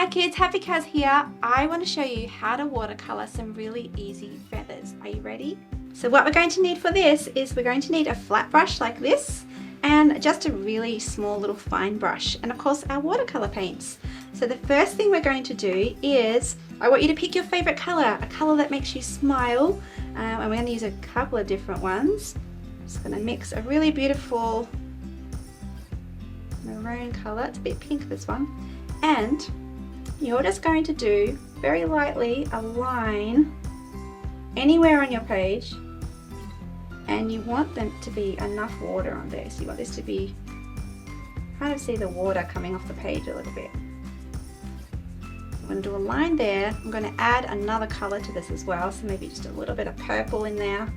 Hi kids, Happycaz here. I want to show you how to watercolor some really easy feathers. Are you ready? So what we're going to need for this is we're going to need a flat brush like this and just a really small little fine brush, and of course our watercolor paints. So the first thing we're going to do is I want you to pick your favorite color, a color that makes you smile, and we're going to use a couple of different ones. Just going to mix a really beautiful maroon color. It's a bit pink, this one, and you're just going to do very lightly a line anywhere on your page, and you want them to be enough water on there. So you want this to be, kind of see the water coming off the page a little bit. I'm going to do a line there. I'm going to add another color to this as well, so maybe just a little bit of purple in there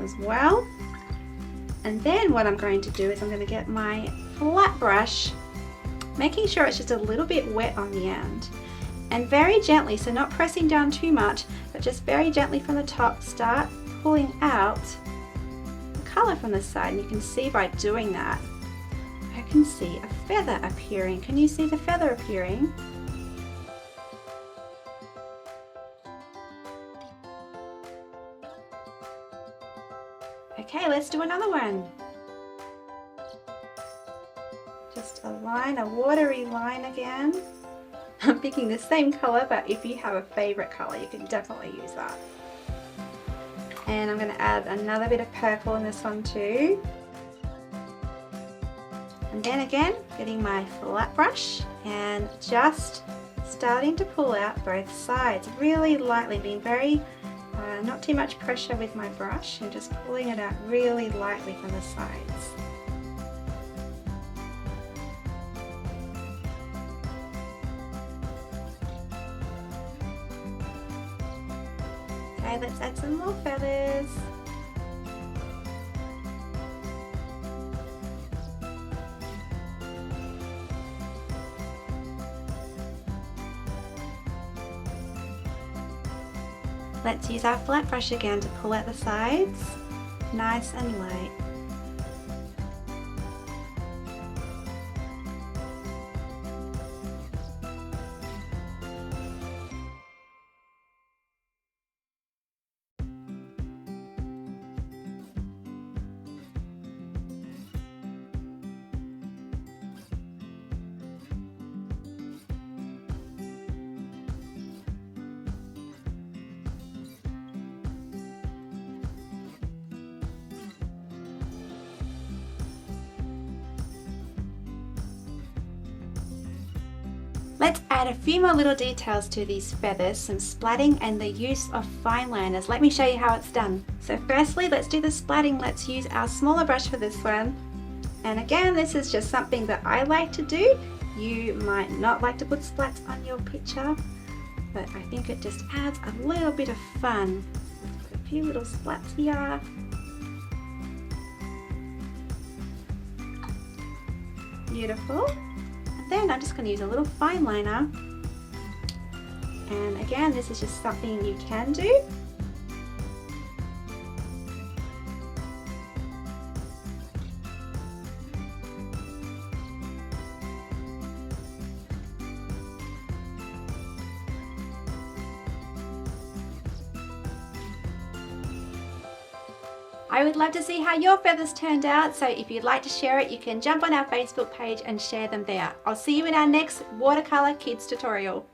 as well. And then what I'm going to do is I'm going to get my flat brush, making sure it's just a little bit wet on the end, and very gently, so not pressing down too much, but just very gently from the top, start pulling out the color from the side. And you can see by doing that, I can see a feather appearing. Can you see the feather appearing? Okay, let's do another one. Just a line, a watery line again. I'm picking the same color, but if you have a favorite color, you can definitely use that. And I'm going to add another bit of purple in this one too. And then again, getting my flat brush and just starting to pull out both sides, really lightly, being very, not too much pressure with my brush, and just pulling it out really lightly from the sides. Okay, let's add some more feathers. Let's use our flat brush again to pull out the sides, nice and light. Let's add a few more little details to these feathers, some splatting and the use of fine liners. Let me show you how it's done. So firstly, let's do the splatting. Let's use our smaller brush for this one. And again, this is just something that I like to do. You might not like to put splats on your picture, but I think it just adds a little bit of fun. Put a few little splats here. Beautiful. Then I'm just going to use a little fine liner, and again, this is just something you can do. I would love to see how your feathers turned out, so if you'd like to share it, you can jump on our Facebook page and share them there. I'll see you in our next Watercolour Kids tutorial.